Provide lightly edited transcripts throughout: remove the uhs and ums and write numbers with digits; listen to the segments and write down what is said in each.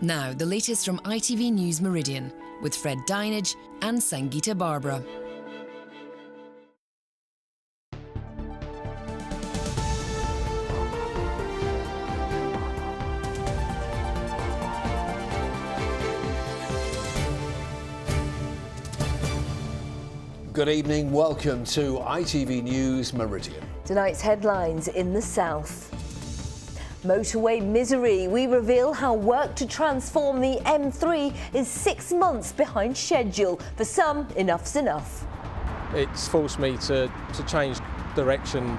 Now, the latest from ITV News Meridian with Fred Dinage and Sangeeta Barbara. Good evening, welcome to ITV News Meridian. Tonight's headlines in the south. Motorway misery. We reveal how work to transform the M3 is 6 months behind schedule. For some, enough's enough. It's forced me to change direction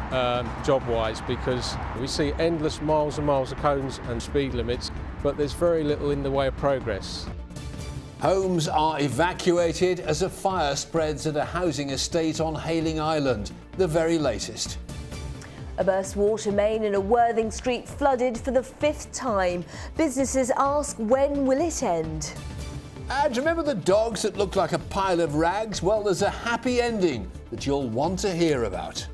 job-wise, because we see endless miles and miles of cones and speed limits, but there's very little in the way of progress. Homes are evacuated as a fire spreads at a housing estate on Hayling Island. The very latest. A burst water main in a Worthing street flooded for the 5th time. Businesses ask, when will it end? And remember the dogs that looked like a pile of rags? Well, there's a happy ending that you'll want to hear about.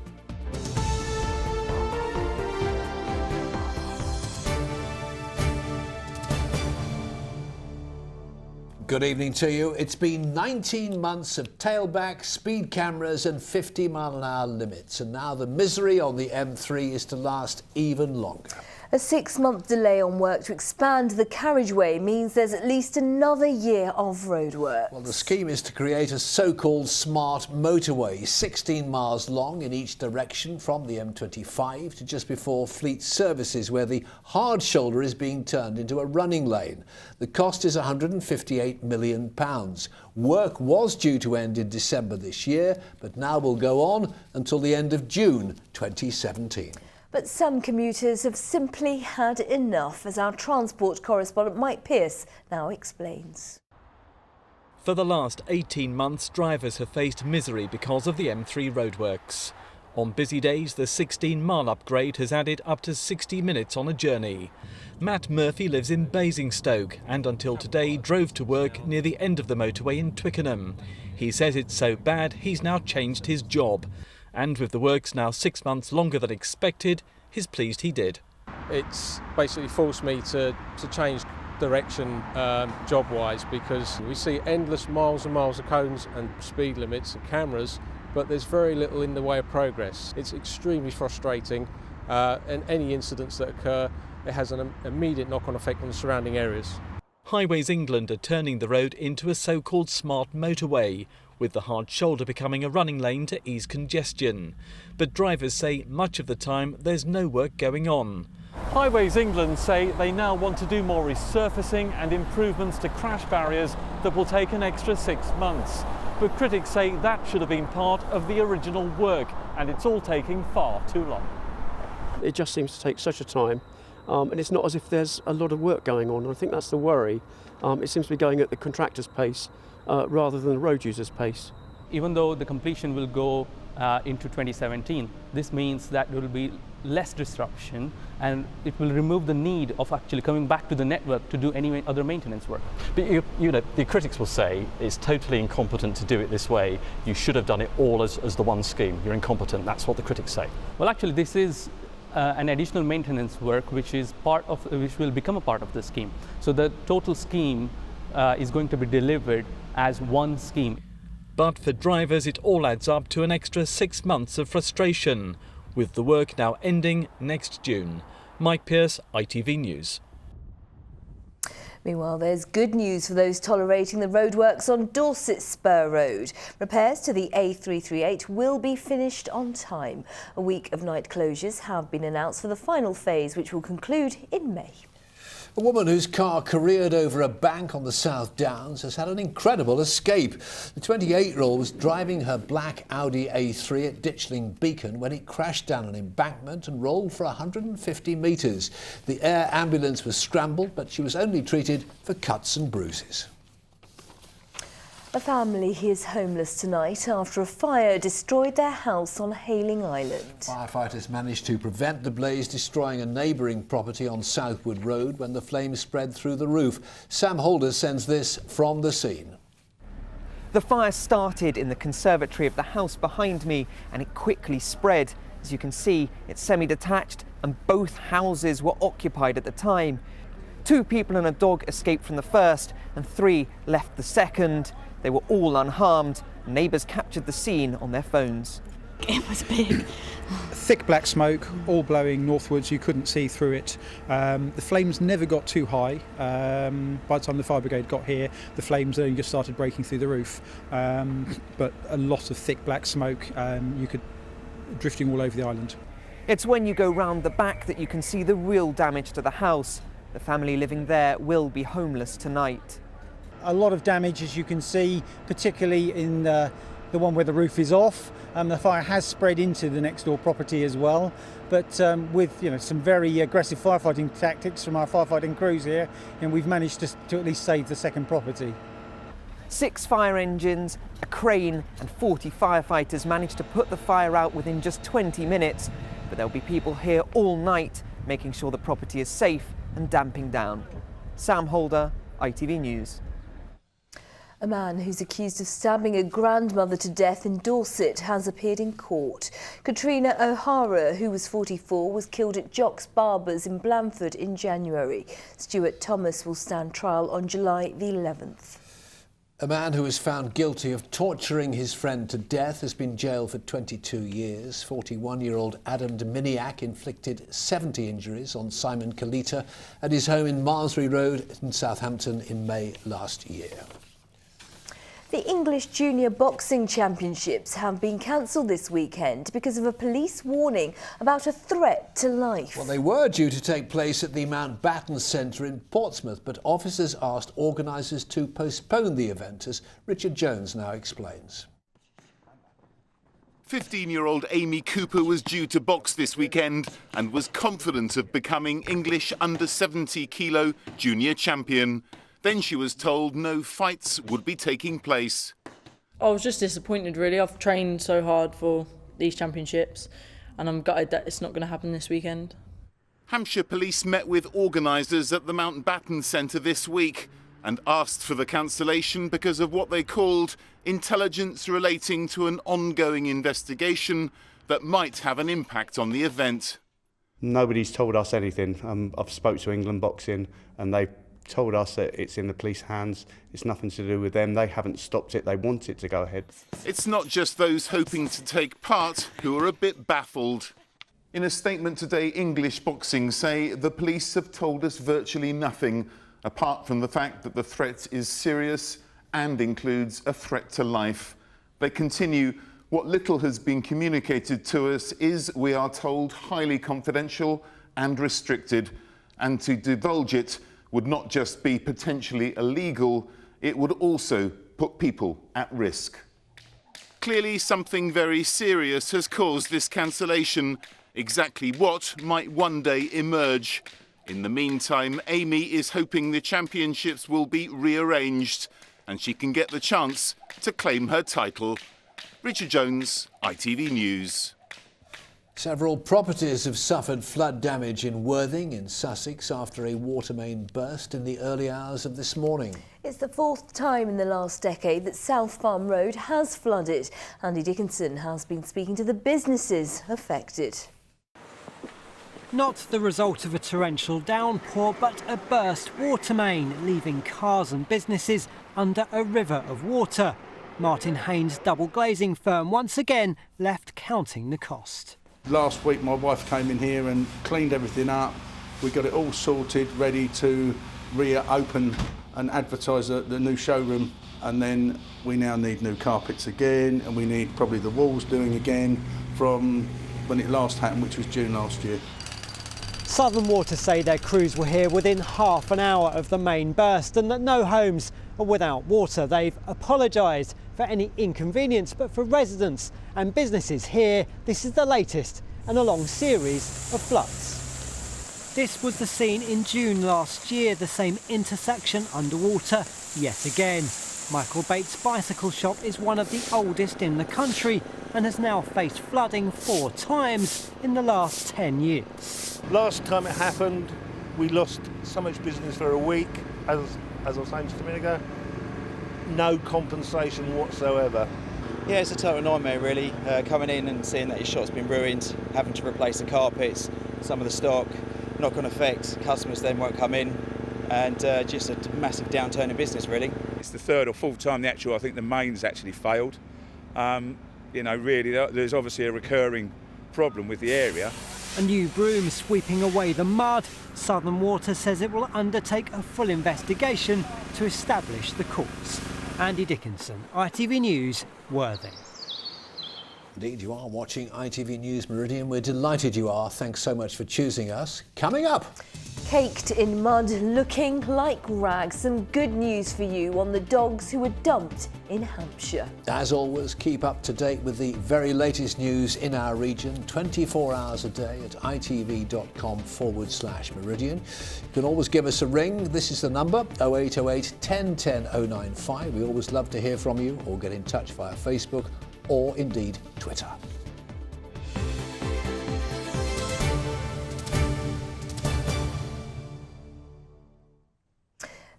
Good evening to you. It's been 19 months of tailback, speed cameras and 50-mile-an-hour limits, and now the misery on the M3 is to last even longer. A 6-month delay on work to expand the carriageway means there's at least another year of roadwork. Well, the scheme is to create a so-called smart motorway, 16 miles long in each direction from the M25 to just before Fleet Services, where the hard shoulder is being turned into a running lane. The cost is £158 million. Work was due to end in December this year, but now will go on until the end of June 2017. But some commuters have simply had enough, as our transport correspondent Mike Pearce now explains. For the last 18 months, drivers have faced misery because of the M3 roadworks. On busy days, the 16-mile upgrade has added up to 60 minutes on a journey. Matt Murphy lives in Basingstoke and until today drove to work near the end of the motorway in Twickenham. He says it's so bad he's now changed his job. And with the works now 6 months longer than expected, he's pleased he did. It's basically forced me to change direction job-wise, because we see endless miles and miles of cones and speed limits and cameras, but there's very little in the way of progress. It's extremely frustrating, and any incidents that occur, it has an immediate knock-on effect on the surrounding areas. Highways England are turning the road into a so-called smart motorway, with the hard shoulder becoming a running lane to ease congestion. But drivers say much of the time there's no work going on. Highways England say they now want to do more resurfacing and improvements to crash barriers that will take an extra 6 months. But critics say that should have been part of the original work, and it's all taking far too long. It just seems to take such a time, and it's not as if there's a lot of work going on. And I think that's the worry. It seems to be going at the contractor's pace rather than the road user's pace. Even though the completion will go into 2017, this means that there will be less disruption and it will remove the need of actually coming back to the network to do any other maintenance work. But you know, the critics will say it's totally incompetent to do it this way. You should have done it all as the one scheme. You're incompetent. That's what the critics say. Well, actually, this is an additional maintenance work which will become a part of the scheme. So the total scheme is going to be delivered as one scheme. But for drivers, it all adds up to an extra 6 months of frustration, with the work now ending next June. Mike Pearce, ITV News. Meanwhile, there's good news for those tolerating the roadworks on Dorset Spur Road. Repairs to the A338 will be finished on time. A week of night closures have been announced for the final phase, which will conclude in May. A woman whose car careered over a bank on the South Downs has had an incredible escape. The 28-year-old was driving her black Audi A3 at Ditchling Beacon when it crashed down an embankment and rolled for 150 metres. The air ambulance was scrambled, but she was only treated for cuts and bruises. A family is homeless tonight after a fire destroyed their house on Hayling Island. Firefighters managed to prevent the blaze destroying a neighbouring property on Southwood Road when the flames spread through the roof. Sam Holder sends this from the scene. The fire started in the conservatory of the house behind me and it quickly spread. As you can see, it's semi-detached and both houses were occupied at the time. 2 people and a dog escaped from the first and 3 left the second. They were all unharmed. Neighbours captured the scene on their phones. It was big. Thick black smoke, all blowing northwards. You couldn't see through it. The flames never got too high. By the time the fire brigade got here, the flames only just started breaking through the roof. But a lot of thick black smoke. You could drifting all over the island. It's when you go round the back that you can see the real damage to the house. The family living there will be homeless tonight. A lot of damage, as you can see, particularly in the one where the roof is off. The fire has spread into the next door property as well, but with some very aggressive firefighting tactics from our firefighting crews here, and we've managed to at least save the second property. 6 fire engines, a crane and 40 firefighters managed to put the fire out within just 20 minutes, but there'll be people here all night making sure the property is safe and damping down. Sam Holder, ITV News. A man who's accused of stabbing a grandmother to death in Dorset has appeared in court. Katrina O'Hara, who was 44, was killed at Jock's Barbers in Blandford in January. Stuart Thomas will stand trial on July the 11th. A man who was found guilty of torturing his friend to death has been jailed for 22 years. 41-year-old Adam Dominiak inflicted 70 injuries on Simon Kalita at his home in Malmesbury Road in Southampton in May last year. The English Junior Boxing Championships have been cancelled this weekend because of a police warning about a threat to life. Well, they were due to take place at the Mountbatten Centre in Portsmouth, but officers asked organisers to postpone the event, as Richard Jones now explains. 15-year-old Amy Cooper was due to box this weekend and was confident of becoming English under-70 kilo junior champion. Then she was told no fights would be taking place. I was just disappointed, really. I've trained so hard for these championships and I'm gutted that it's not going to happen this weekend. Hampshire Police met with organisers at the Mountbatten Centre this week and asked for the cancellation because of what they called intelligence relating to an ongoing investigation that might have an impact on the event. Nobody's told us anything. I've spoke to England Boxing and they've told us that it's in the police hands. It's nothing to do with them. They haven't stopped it. They want it to go ahead. It's not just those hoping to take part who are a bit baffled. In a statement today, English Boxing say the police have told us virtually nothing, apart from the fact that the threat is serious and includes a threat to life. They continue, what little has been communicated to us is, we are told, highly confidential and restricted, and to divulge it would not just be potentially illegal, it would also put people at risk. Clearly something very serious has caused this cancellation. Exactly what might one day emerge. In the meantime, Amy is hoping the championships will be rearranged and she can get the chance to claim her title. Richard Jones, ITV News. Several properties have suffered flood damage in Worthing in Sussex after a water main burst in the early hours of this morning. It's the 4th time in the last decade that South Farm Road has flooded. Andy Dickinson has been speaking to the businesses affected. Not the result of a torrential downpour, but a burst water main, leaving cars and businesses under a river of water. Martin Haynes' double glazing firm once again left counting the cost. Last week my wife came in here and cleaned everything up. We got it all sorted, ready to reopen and advertise the new showroom, and then we now need new carpets again, and we need probably the walls doing again from when it last happened, which was June last year. Southern Water say their crews were here within half an hour of the main burst and that no homes are without water. They've apologised for any inconvenience, but for residents and businesses here, this is the latest in a long series of floods. This was the scene in June last year, the same intersection underwater yet again. Michael Bates' bicycle shop is one of the oldest in the country and has now faced flooding 4 times in the last 10 years. Last time it happened, we lost so much business for a week. As I was saying just a minute ago, no compensation whatsoever. Yeah, it's a total nightmare really, coming in and seeing that your shop's been ruined, having to replace the carpets, some of the stock, knock-on effect, customers then won't come in, and just a massive downturn in business, really. It's the third or fourth time I think the main's actually failed. You know, really, there's obviously a recurring problem with the area. A new broom sweeping away the mud. Southern Water says it will undertake a full investigation to establish the cause. Andy Dickinson, ITV News, Worthing. Indeed, you are watching ITV News Meridian. We're delighted you are. Thanks so much for choosing us. Coming up. Caked in mud, looking like rags. Some good news for you on the dogs who were dumped in Hampshire. As always, keep up to date with the very latest news in our region, 24 hours a day at itv.com/Meridian. You can always give us a ring. This is the number, 0808 10 10 095. We always love to hear from you, or get in touch via Facebook or indeed Twitter.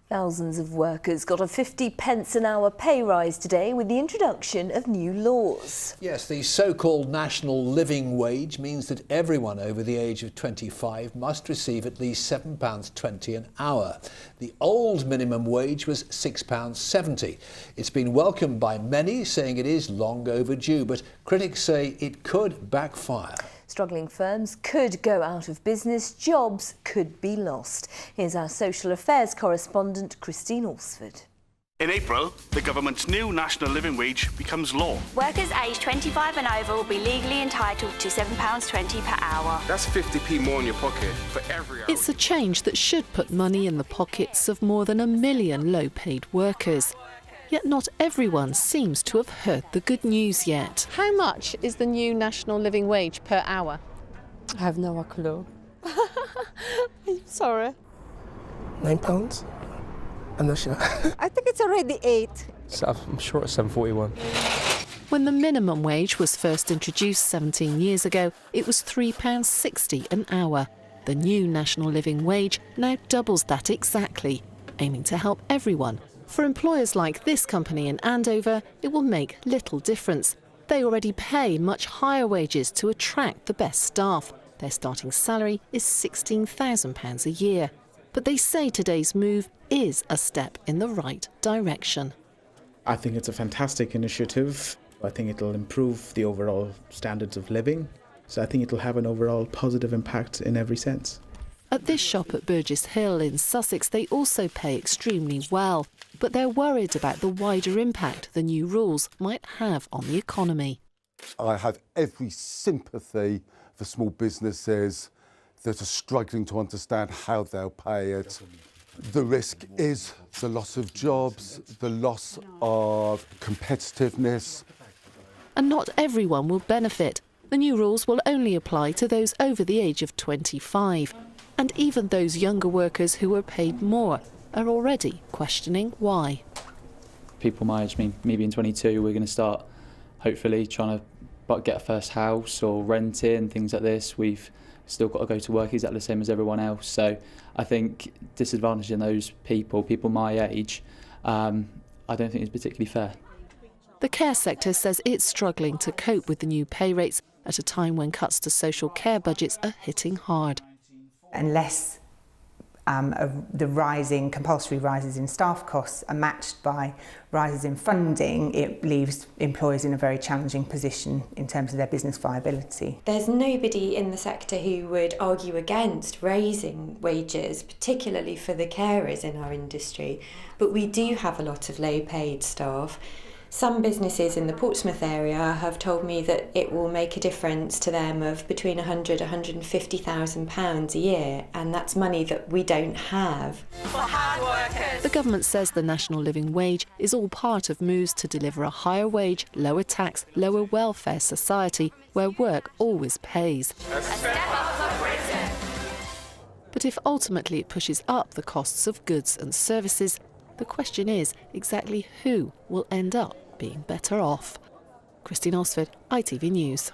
Thousands of workers got a 50p an hour pay rise today with the introduction of new laws. Yes, the so-called national living wage means that everyone over the age of 25 must receive at least £7.20 an hour. The old minimum wage was £6.70. It's been welcomed by many, saying it is long overdue, but critics say it could backfire. Struggling firms could go out of business, jobs could be lost. Here's our social affairs correspondent, Christine Alsford. In April, the government's new national living wage becomes law. Workers aged 25 and over will be legally entitled to £7.20 per hour. That's 50p more in your pocket for every hour. It's a change that should put money in the pockets of more than 1 million low-paid workers. Yet not everyone seems to have heard the good news yet. How much is the new national living wage per hour? I have no clue. I'm sorry. £9? I'm not sure. I think it's already 8. I'm sure it's 7.41. When the minimum wage was first introduced 17 years ago, it was £3.60 an hour. The new national living wage now doubles that exactly, aiming to help everyone. For employers like this company in Andover, it will make little difference. They already pay much higher wages to attract the best staff. Their starting salary is £16,000 a year. But they say today's move is a step in the right direction. I think it's a fantastic initiative. I think it'll improve the overall standards of living. So I think it'll have an overall positive impact in every sense. At this shop at Burgess Hill in Sussex, they also pay extremely well. But they're worried about the wider impact the new rules might have on the economy. I have every sympathy for small businesses that are struggling to understand how they'll pay it. The risk is the loss of jobs, the loss of competitiveness. And not everyone will benefit. The new rules will only apply to those over the age of 25. And even those younger workers who were paid more are already questioning why. People my age, me being 22, we're going to start hopefully trying to get a first house or renting, things like this. We've still got to go to work exactly the same as everyone else. So I think disadvantaging those people my age, I don't think is particularly fair. The care sector says it's struggling to cope with the new pay rates at a time when cuts to social care budgets are hitting hard. Unless the rising compulsory rises in staff costs are matched by rises in funding, it leaves employers in a very challenging position in terms of their business viability. There's nobody in the sector who would argue against raising wages, particularly for the carers in our industry, but we do have a lot of low-paid staff. Some businesses in the Portsmouth area have told me that it will make a difference to them of between £100,000 and £150,000 a year, and that's money that we don't have. For hard workers. The government says the national living wage is all part of moves to deliver a higher wage, lower tax, lower welfare society where work always pays. A step up for Britain. But if ultimately it pushes up the costs of goods and services, the question is exactly who will end up being better off. Christine Osford, ITV News.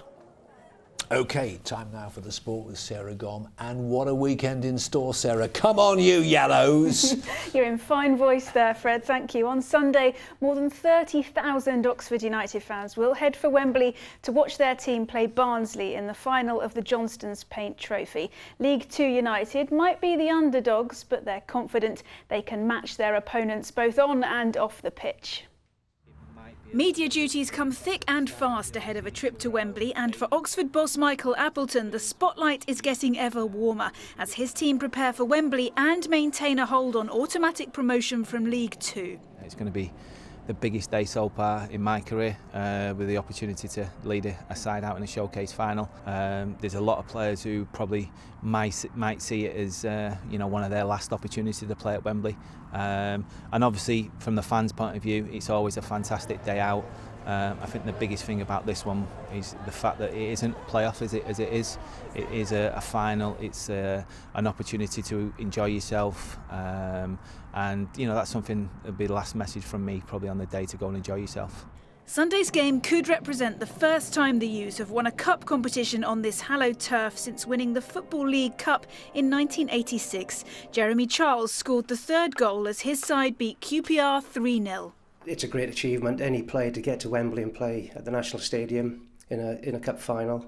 OK, time now for the sport with Sarah Gom. And what a weekend in store, Sarah. Come on, you yellows. You're in fine voice there, Fred. Thank you. On Sunday, more than 30,000 Oxford United fans will head for Wembley to watch their team play Barnsley in the final of the Johnstone's Paint Trophy. League Two United might be the underdogs, but they're confident they can match their opponents both on and off the pitch. Media duties come thick and fast ahead of a trip to Wembley, and for Oxford boss Michael Appleton, the spotlight is getting ever warmer as his team prepare for Wembley and maintain a hold on automatic promotion from League Two. It's going to be the biggest day so far in my career, with the opportunity to lead a side out in a showcase final. There's a lot of players who probably might see it as one of their last opportunities to play at Wembley. And obviously from the fans' point of view, it's always a fantastic day out. I think the biggest thing about this one is the fact that it isn't a playoff as it is. It is a final. It's an opportunity to enjoy yourself, and that's something that'll be the last message from me probably on the day, to go and enjoy yourself. Sunday's game could represent the first time the U's have won a cup competition on this hallowed turf since winning the Football League Cup in 1986. Jeremy Charles scored the third goal as his side beat QPR 3-0. It's a great achievement. Any player to get to Wembley and play at the National Stadium in a cup final,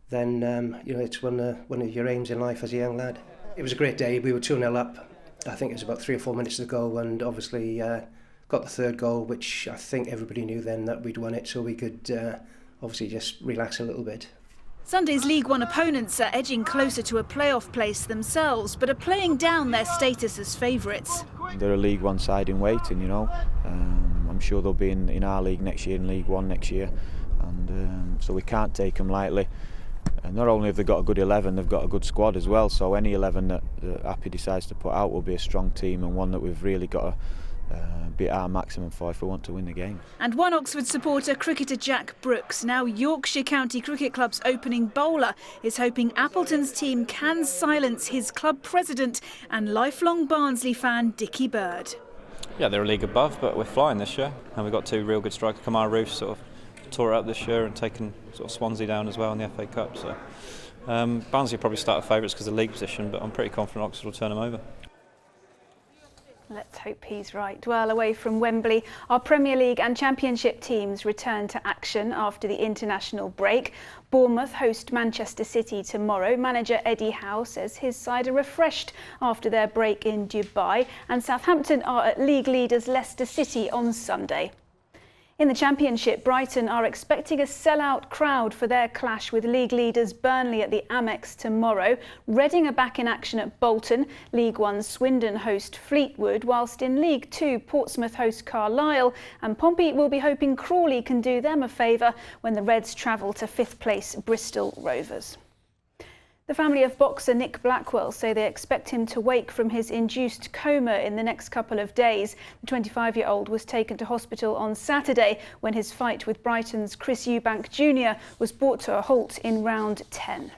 then it's one of your aims in life as a young lad. It was a great day. We were 2-0 up. I think it was about 3 or 4 minutes to go, and obviously got the third goal, which I think everybody knew then that we'd won it, so we could obviously just relax a little bit. Sunday's League One opponents are edging closer to a playoff place themselves, but are playing down their status as favourites. They're a League One side in waiting, I'm sure they'll be in our league next year, in League One next year, and so we can't take them lightly. Not only have they got a good 11, they've got a good squad as well, so any 11 that Appy decides to put out will be a strong team, and one that we've really got to be at our maximum for if we want to win the game. And one Oxford supporter, cricketer Jack Brooks, now Yorkshire County Cricket Club's opening bowler, is hoping Appleton's team can silence his club president and lifelong Barnsley fan Dickie Bird. Yeah, they're a league above, but we're flying this year, and we've got 2 real good strikers. Kamar Roos sort of tore it up this year and taken sort of Swansea down as well in the FA Cup. So Barnsley probably start favourites because of the league position, but I'm pretty confident Oxford will turn them over. Let's hope he's right. Well, away from Wembley, our Premier League and Championship teams return to action after the international break. Bournemouth host Manchester City tomorrow. Manager Eddie Howe says his side are refreshed after their break in Dubai, and Southampton are at league leaders Leicester City on Sunday. In the Championship, Brighton are expecting a sellout crowd for their clash with league leaders Burnley at the Amex tomorrow. Reading are back in action at Bolton. League One Swindon host Fleetwood, whilst in League Two Portsmouth host Carlisle, and Pompey will be hoping Crawley can do them a favour when the Reds travel to 5th place Bristol Rovers. The family of boxer Nick Blackwell say they expect him to wake from his induced coma in the next couple of days. The 25-year-old was taken to hospital on Saturday when his fight with Brighton's Chris Eubank Jr. was brought to a halt in round 10.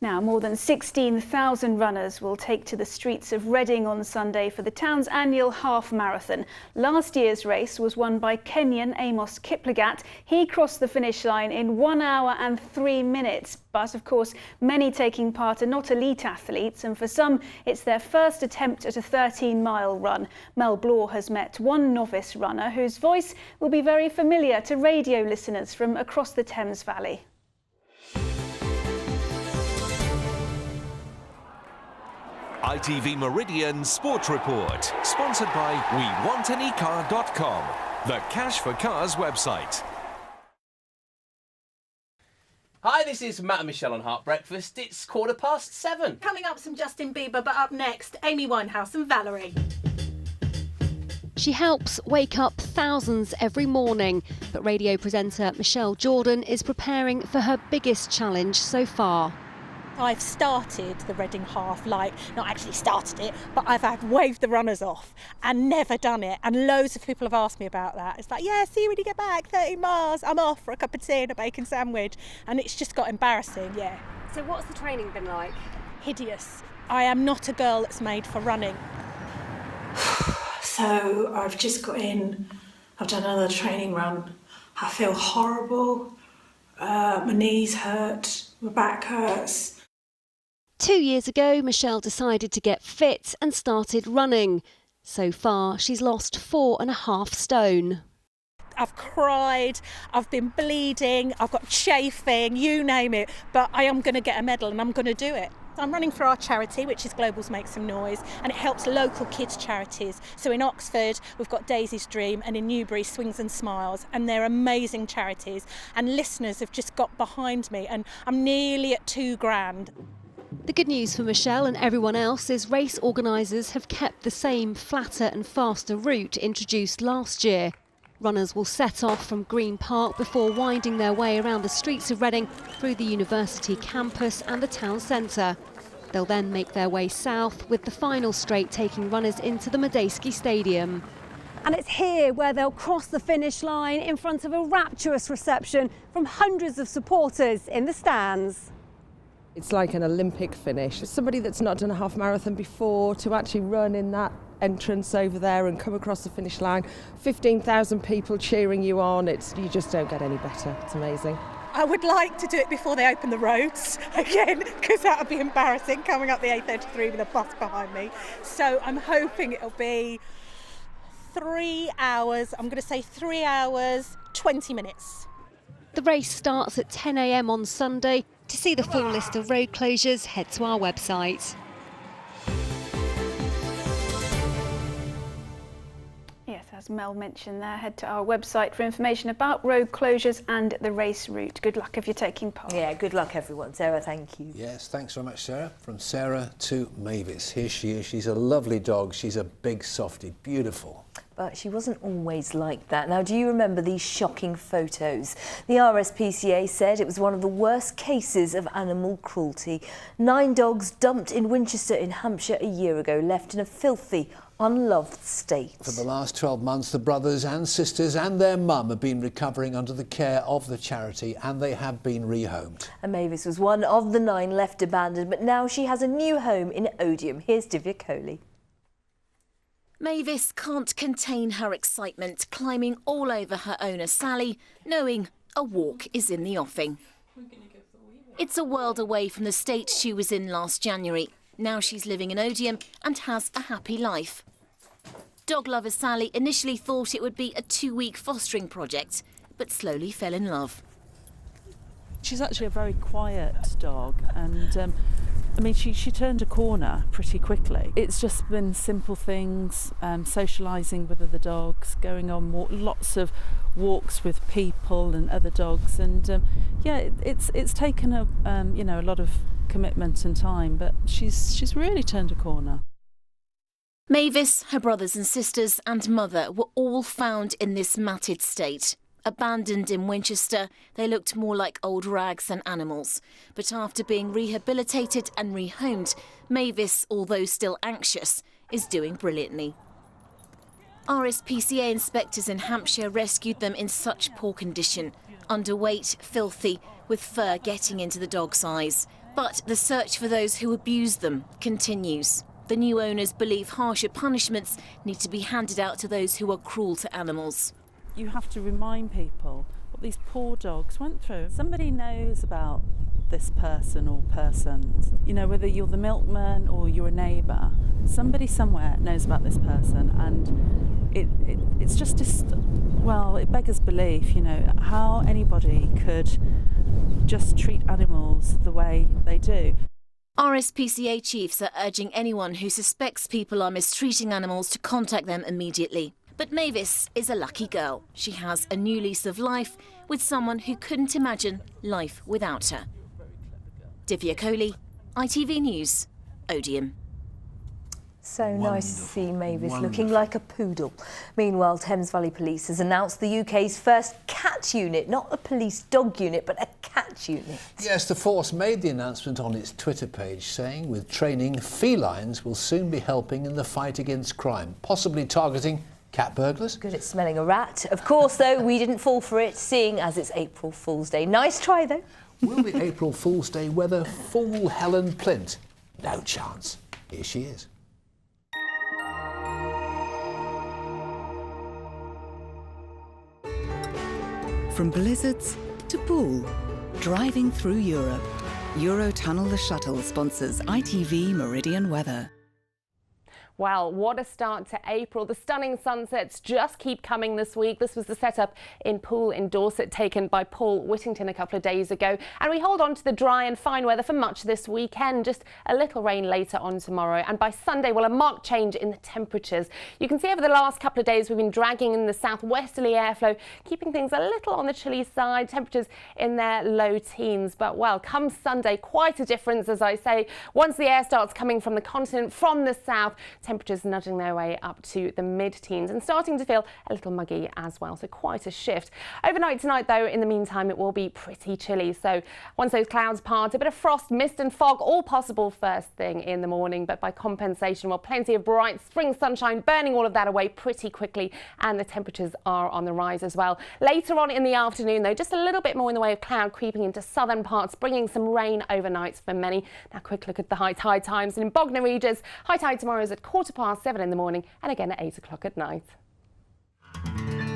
Now, more than 16,000 runners will take to the streets of Reading on Sunday for the town's annual half marathon. Last year's race was won by Kenyan Amos Kiplagat. He crossed the finish line in 1 hour and 3 minutes. But of course, many taking part are not elite athletes, and for some, it's their first attempt at a 13-mile run. Mel Blore has met one novice runner whose voice will be very familiar to radio listeners from across the Thames Valley. ITV Meridian Sport Report, sponsored by WeWantAnyCar.com, the Cash for Cars website. Hi, this is Matt and Michelle on Heart Breakfast. It's 7:15. Coming up, some Justin Bieber, but up next, Amy Winehouse and Valerie. She helps wake up thousands every morning, but radio presenter Michelle Jordan is preparing for her biggest challenge so far. I've started the Reading half, not actually started it, but I've waved the runners off and never done it. And loads of people have asked me about that. It's like, yeah, see you when you get back, 30 miles, I'm off for a cup of tea and a bacon sandwich. And it's just got embarrassing, yeah. So what's the training been like? Hideous. I am not a girl that's made for running. So I've just got in, I've done another training run. I feel horrible. My knees hurt, my back hurts. 2 years ago, Michelle decided to get fit and started running. So far, she's lost 4.5 stone. I've cried, I've been bleeding, I've got chafing, you name it, but I am going to get a medal and I'm going to do it. I'm running for our charity, which is Globals Make Some Noise, and it helps local kids' charities. So in Oxford, we've got Daisy's Dream, and in Newbury, Swings and Smiles, and they're amazing charities. And listeners have just got behind me, and I'm nearly at £2,000. The good news for Michelle and everyone else is race organisers have kept the same flatter and faster route introduced last year. Runners will set off from Green Park before winding their way around the streets of Reading through the university campus and the town centre. They'll then make their way south, with the final straight taking runners into the Medeski Stadium. And it's here where they'll cross the finish line in front of a rapturous reception from hundreds of supporters in the stands. It's like an Olympic finish. Somebody that's not done a half marathon before to actually run in that entrance over there and come across the finish line, 15,000 people cheering you on, you just don't get any better. It's amazing. I would like to do it before they open the roads again, because that would be embarrassing coming up the A33 with a bus behind me. So I'm hoping it'll be 3 hours, I'm going to say 3 hours, 20 minutes. The race starts at 10 a.m. on Sunday. To see the full list of road closures, head to our website. Yes, as Mel mentioned there, head to our website for information about road closures and the race route. Good luck if you're taking part. Yeah, good luck everyone. Sarah, thank you. Yes, thanks very much, Sarah. From Sarah to Mavis. Here she is. She's a lovely dog. She's a big softie. Beautiful. But she wasn't always like that. Now, do you remember these shocking photos? The RSPCA said it was one of the worst cases of animal cruelty. 9 dogs dumped in Winchester in Hampshire a year ago, left in a filthy, unloved state. For the last 12 months, the brothers and sisters and their mum have been recovering under the care of the charity, and they have been rehomed. And Mavis was one of the 9 left abandoned, but now she has a new home in Odium. Here's Divya Kohli. Mavis can't contain her excitement, climbing all over her owner Sally, knowing a walk is in the offing. It's a world away from the state she was in last January. Now she's living in Odium and has a happy life. Dog lover Sally initially thought it would be a 2-week fostering project, but slowly fell in love. She's actually a very quiet dog, and I mean, she turned a corner pretty quickly. It's just been simple things, socialising with other dogs, going on lots of walks with people and other dogs, and yeah, it's taken a a lot of commitment and time, but she's really turned a corner. Mavis, her brothers and sisters and mother were all found in this matted state. Abandoned in Winchester, they looked more like old rags than animals. But after being rehabilitated and rehomed, Mavis, although still anxious, is doing brilliantly. RSPCA inspectors in Hampshire rescued them in such poor condition, underweight, filthy, with fur getting into the dog's eyes. But the search for those who abused them continues. The new owners believe harsher punishments need to be handed out to those who are cruel to animals. You have to remind people what these poor dogs went through. Somebody knows about this person or persons. You know, whether you're the milkman or you're a neighbour, somebody somewhere knows about this person, and it's just well, it beggars belief, you know, how anybody could just treat animals the way they do. RSPCA chiefs are urging anyone who suspects people are mistreating animals to contact them immediately. But Mavis is a lucky girl. She has a new lease of life with someone who couldn't imagine life without her. Divya Kohli, ITV News, Odium. So nice to see Mavis looking like a poodle. Meanwhile, Thames Valley Police has announced the UK's first cat unit, not a police dog unit, but a cat unit. Yes, the force made the announcement on its Twitter page, saying with training, felines will soon be helping in the fight against crime, possibly targeting cat burglars. Good at smelling a rat. Of course, though, we didn't fall for it, seeing as it's April Fool's Day. Nice try, though. Will the April Fool's Day weather fool Helen Plint? No chance. Here she is. From blizzards to pool, Driving through Europe. Eurotunnel the Shuttle sponsors ITV Meridian weather. Well, what a start to April. The stunning sunsets just keep coming this week. This was the setup in Poole in Dorset, taken by Paul Whittington a couple of days ago. And we hold on to the dry and fine weather for much this weekend. Just a little rain later on tomorrow. And by Sunday, well, a marked change in the temperatures. You can see over the last couple of days, we've been dragging in the southwesterly airflow, keeping things a little on the chilly side. Temperatures in their low teens. But, well, come Sunday, quite a difference, as I say. Once the air starts coming from the continent, from the south, temperatures nudging their way up to the mid-teens and starting to feel a little muggy as well, so quite a shift. Overnight tonight, though, in the meantime, it will be pretty chilly, so once those clouds part, a bit of frost, mist and fog, all possible first thing in the morning, but by compensation, well, plenty of bright spring sunshine burning all of that away pretty quickly, and the temperatures are on the rise as well. Later on in the afternoon, though, just a little bit more in the way of cloud creeping into southern parts, bringing some rain overnight for many. Now, quick look at the high tide times, and in Bognor Regis, high tide tomorrow is at 7:15 in the morning and again at 8 o'clock at night.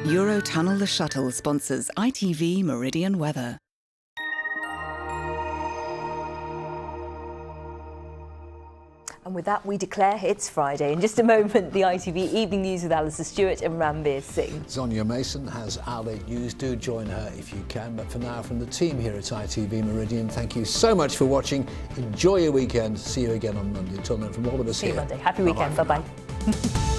Eurotunnel the Shuttle sponsors ITV Meridian weather. And with that, we declare it's Friday. In just a moment, the ITV Evening News with Alistair Stewart and Ranbir Singh. Sonia Mason has our late news. Do join her if you can. But for now, from the team here at ITV Meridian, thank you so much for watching. Enjoy your weekend. See you again on Monday. Until then, from all of us here. See you Monday. Happy weekend. Bye-bye.